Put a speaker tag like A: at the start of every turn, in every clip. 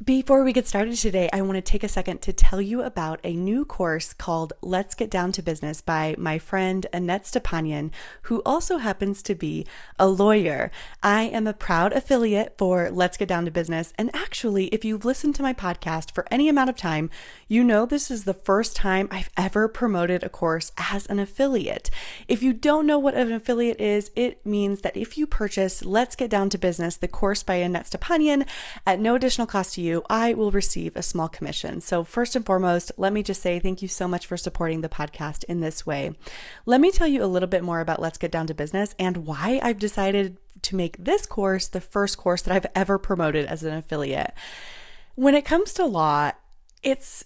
A: Before we get started today, I want to take a second to tell you about a new course called Let's Get Down to Business by my friend Annette Stepanian, who also happens to be a lawyer. I am a proud affiliate for Let's Get Down to Business. And actually, if you've listened to my podcast for any amount of time, you know this is the first time I've ever promoted a course as an affiliate. If you don't know what an affiliate is, it means that if you purchase Let's Get Down to Business, the course by Annette Stepanian, at no additional cost to you, I will receive a small commission. So first and foremost, let me just say thank you so much for supporting the podcast in this way. Let me tell you a little bit more about Let's Get Down to Business and why I've decided to make this course the first course that I've ever promoted as an affiliate. When it comes to law, it's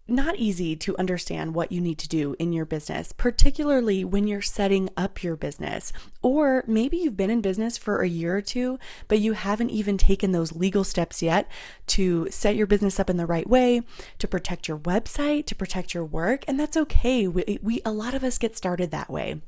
A: not easy to understand what you need to do in your business, particularly when you're setting up your business. Or maybe you've been in business for a year or two, but you haven't even taken those legal steps yet to set your business up in the right way, to protect your website, to protect your work. And that's okay. A lot of us get started that way.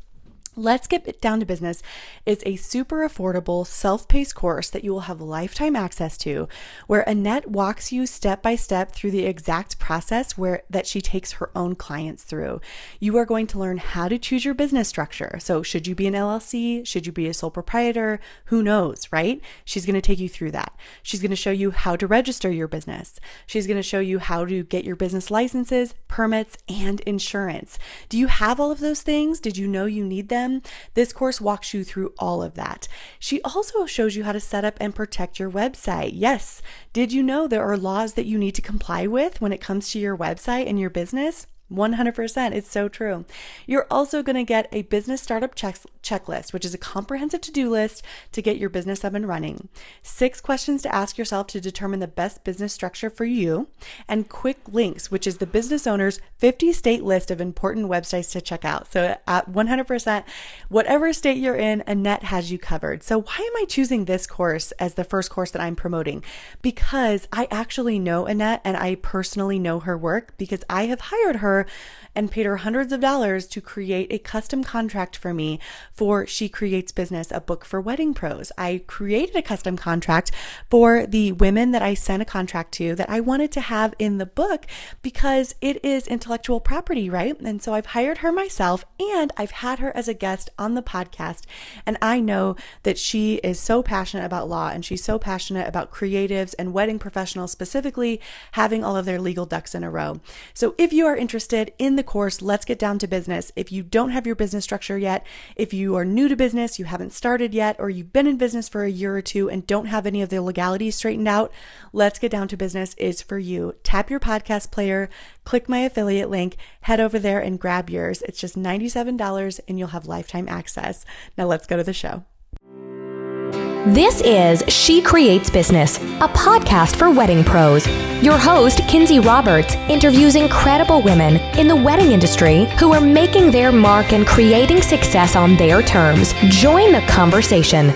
A: Let's Get Down to Business is a super affordable, self-paced course that you will have lifetime access to, where Annette walks you step by step through the exact process that she takes her own clients through. You are going to learn how to choose your business structure. So should you be an LLC? Should you be a sole proprietor? Who knows, right? She's going to take you through that. She's going to show you how to register your business. She's going to show you how to get your business licenses, permits, and insurance. Do you have all of those things? Did you know you need them? This course walks you through all of that. She also shows you how to set up and protect your website. Yes, did you know there are laws that you need to comply with when it comes to your website and your business? 100%. It's so true. You're also going to get a business startup checklist, which is a comprehensive to-do list to get your business up and running. 6 questions to ask yourself to determine the best business structure for you, and quick links, which is the business owner's 50-state list of important websites to check out. So at 100%, whatever state you're in, Annette has you covered. So why am I choosing this course as the first course that I'm promoting? Because I actually know Annette and I personally know her work because I have hired her and paid her hundreds of dollars to create a custom contract for me for She Creates Business, a book for wedding pros. I created a custom contract for the women that I sent a contract to that I wanted to have in the book because it is intellectual property, right? And so I've hired her myself and I've had her as a guest on the podcast. And I know that she is so passionate about law and she's so passionate about creatives and wedding professionals specifically having all of their legal ducks in a row. So if you are interested in the course, Let's Get Down to Business, if you don't have your business structure yet, if you are new to business, you haven't started yet, or you've been in business for a year or two and don't have any of the legalities straightened out, Let's Get Down to Business is for you. Tap your podcast player, click my affiliate link, head over there and grab yours. It's just $97 and you'll have lifetime access. Now let's go to the show.
B: This is She Creates Business, a podcast for wedding pros. Your host, Kinsey Roberts, interviews incredible women in the wedding industry who are making their mark and creating success on their terms. Join the conversation.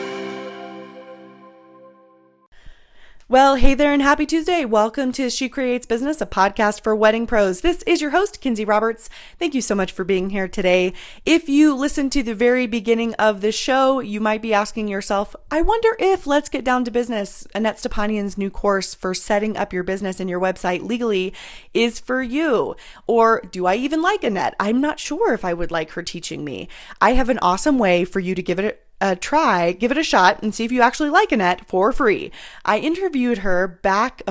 A: Well, hey there and happy Tuesday. Welcome to She Creates Business, a podcast for wedding pros. This is your host, Kinsey Roberts. Thank you so much for being here today. If you listened to the very beginning of the show, you might be asking yourself, I wonder if Let's Get Down to Business, Annette Stepanian's new course for setting up your business and your website legally, is for you. Or do I even like Annette? I'm not sure if I would like her teaching me. I have an awesome way for you to give it try, give it a shot, and see if you actually like Annette for free. I interviewed her back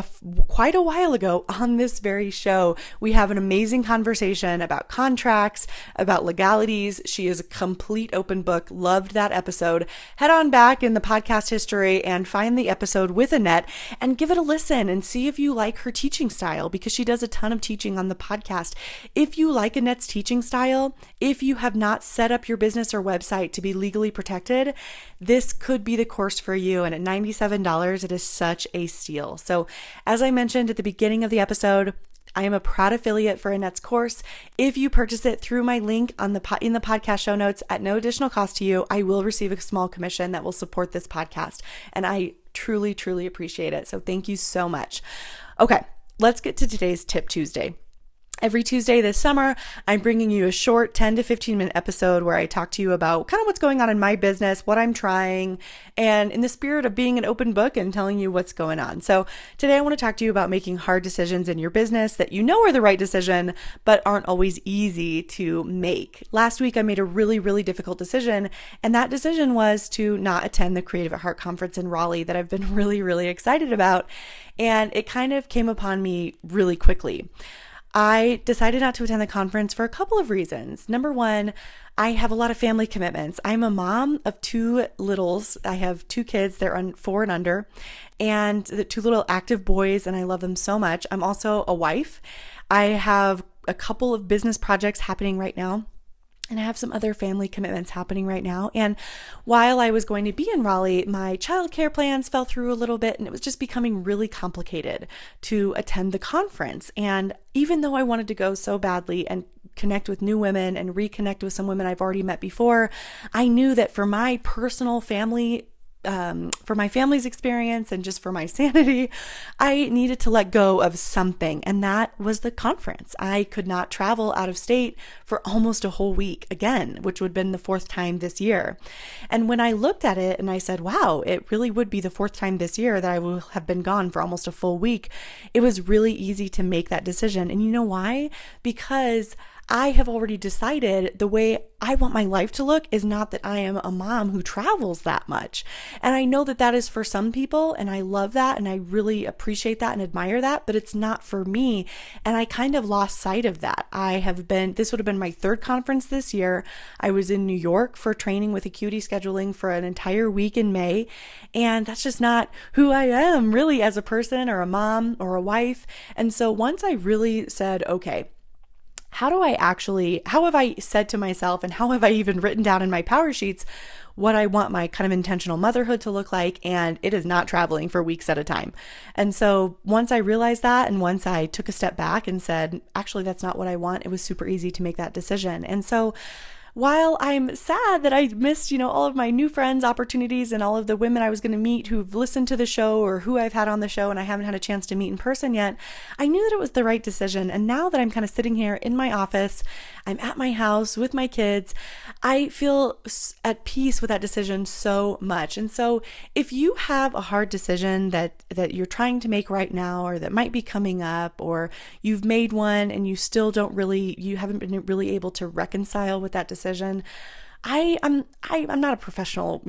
A: quite a while ago on this very show. We have an amazing conversation about contracts, about legalities. She is a complete open book. Loved that episode. Head on back in the podcast history and find the episode with Annette and give it a listen and see if you like her teaching style, because she does a ton of teaching on the podcast. If you like Annette's teaching style, if you have not set up your business or website to be legally protected, this could be the course for you. And at $97, it is such a steal. So as I mentioned at the beginning of the episode, I am a proud affiliate for Annette's course. If you purchase it through my link in the podcast show notes at no additional cost to you, I will receive a small commission that will support this podcast. And I truly, truly appreciate it. So thank you so much. Okay, let's get to today's Tip Tuesday. Every Tuesday this summer, I'm bringing you a short 10 to 15 minute episode where I talk to you about kind of what's going on in my business, what I'm trying, and in the spirit of being an open book and telling you what's going on. So today I want to talk to you about making hard decisions in your business that you know are the right decision, but aren't always easy to make. Last week, I made a really, really difficult decision, and that decision was to not attend the Creative at Heart conference in Raleigh that I've been really, really excited about. And it kind of came upon me really quickly. I decided not to attend the conference for a couple of reasons. Number one, I have a lot of family commitments. I'm a mom of two littles. I have two kids, they're 4 and under, and the 2 little active boys, and I love them so much. I'm also a wife. I have a couple of business projects happening right now. And I have some other family commitments happening right now. And while I was going to be in Raleigh, my childcare plans fell through a little bit, and it was just becoming really complicated to attend the conference. And even though I wanted to go so badly and connect with new women and reconnect with some women I've already met before, I knew that for my personal family, for my family's experience and just for my sanity, I needed to let go of something. And that was the conference. I could not travel out of state for almost a whole week again, which would have been the 4th time this year. And when I looked at it and I said, wow, it really would be the 4th time this year that I will have been gone for almost a full week, it was really easy to make that decision. And you know why? Because I have already decided the way I want my life to look is not that I am a mom who travels that much. And I know that that is for some people, and I love that, and I really appreciate that and admire that, but it's not for me. And I kind of lost sight of that. This would have been my 3rd conference this year. I was in New York for training with Acuity Scheduling for an entire week in May. And that's just not who I am really as a person or a mom or a wife. And so once I really said, okay, how have I said to myself, and how have I even written down in my power sheets what I want my kind of intentional motherhood to look like? And it is not traveling for weeks at a time. And so once I realized that, and once I took a step back and said, actually, that's not what I want, it was super easy to make that decision. And so while I'm sad that I missed, all of my new friends' opportunities and all of the women I was going to meet who've listened to the show or who I've had on the show and I haven't had a chance to meet in person yet, I knew that it was the right decision. And now that I'm kind of sitting here in my office, I'm at my house with my kids, I feel at peace with that decision so much. And so if you have a hard decision that you're trying to make right now, or that might be coming up, or you've made one and you haven't been really able to reconcile with that decision, I'm not a professional,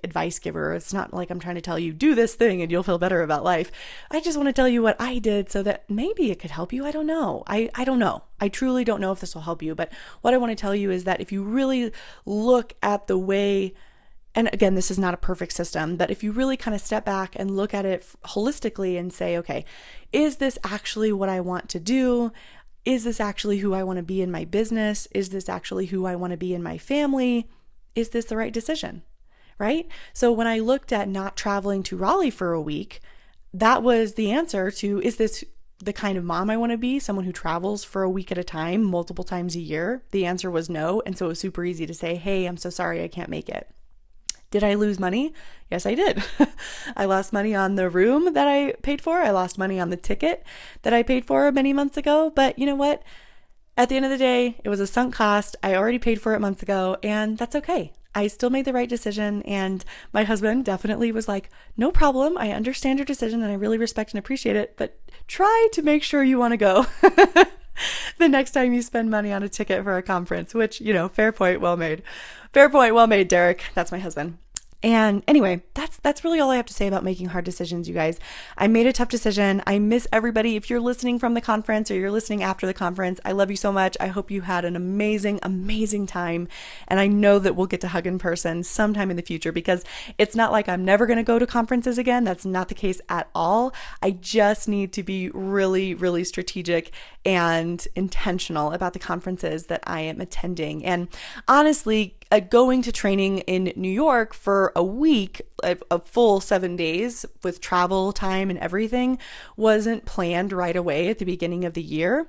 A: advice giver. It's not like I'm trying to tell you, do this thing and you'll feel better about life. I just want to tell you what I did so that maybe it could help you. I don't know. I don't know. I truly don't know if this will help you. But what I want to tell you is that if you really look at the way, and again, this is not a perfect system, but if you really kind of step back and look at it holistically and say, okay, is this actually what I want to do? Is this actually who I want to be in my business? Is this actually who I want to be in my family? Is this the right decision? Right? So when I looked at not traveling to Raleigh for a week, that was the answer to, is this the kind of mom I want to be? Someone who travels for a week at a time, multiple times a year? The answer was no. And so it was super easy to say, hey, I'm so sorry, I can't make it. Did I lose money? Yes, I did. I lost money on the room that I paid for. I lost money on the ticket that I paid for many months ago. But you know what? At the end of the day, it was a sunk cost. I already paid for it months ago, and that's okay. I still made the right decision. And my husband definitely was like, no problem. I understand your decision and I really respect and appreciate it, but try to make sure you want to go the next time you spend money on a ticket for a conference, which, fair point, well made. Fair point, well made, Derek. That's my husband. And anyway, that's really all I have to say about making hard decisions, you guys. I made a tough decision. I miss everybody. If you're listening from the conference or you're listening after the conference, I love you so much. I hope you had an amazing, amazing time. And I know that we'll get to hug in person sometime in the future, because it's not like I'm never going to go to conferences again. That's not the case at all. I just need to be really, really strategic and intentional about the conferences that I am attending. And honestly, going to training in New York for a week, a full 7 days with travel time and everything, wasn't planned right away at the beginning of the year.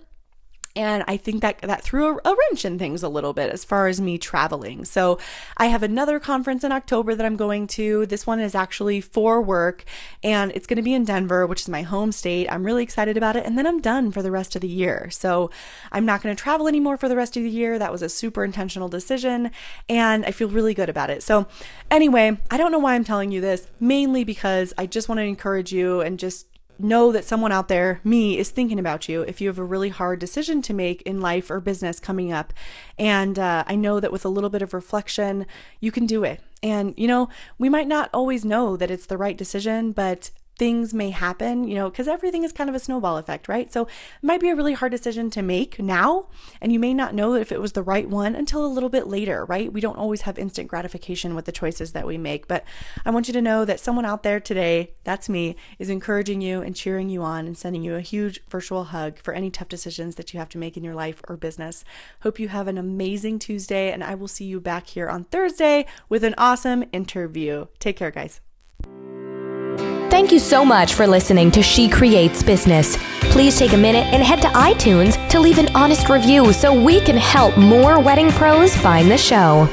A: And I think that threw a wrench in things a little bit as far as me traveling. So I have another conference in October that I'm going to. This one is actually for work, and it's going to be in Denver, which is my home state. I'm really excited about it. And then I'm done for the rest of the year. So I'm not going to travel anymore for the rest of the year. That was a super intentional decision, and I feel really good about it. So anyway, I don't know why I'm telling you this, mainly because I just want to encourage you and just know that someone out there, me, is thinking about you if you have a really hard decision to make in life or business coming up. And I know that with a little bit of reflection, you can do it. And, we might not always know that it's the right decision, but things may happen, because everything is kind of a snowball effect, right? So it might be a really hard decision to make now, and you may not know if it was the right one until a little bit later, right? We don't always have instant gratification with the choices that we make, but I want you to know that someone out there today, that's me, is encouraging you and cheering you on and sending you a huge virtual hug for any tough decisions that you have to make in your life or business. Hope you have an amazing Tuesday, and I will see you back here on Thursday with an awesome interview. Take care, guys.
B: Thank you so much for listening to She Creates Business. Please take a minute and head to iTunes to leave an honest review so we can help more wedding pros find the show.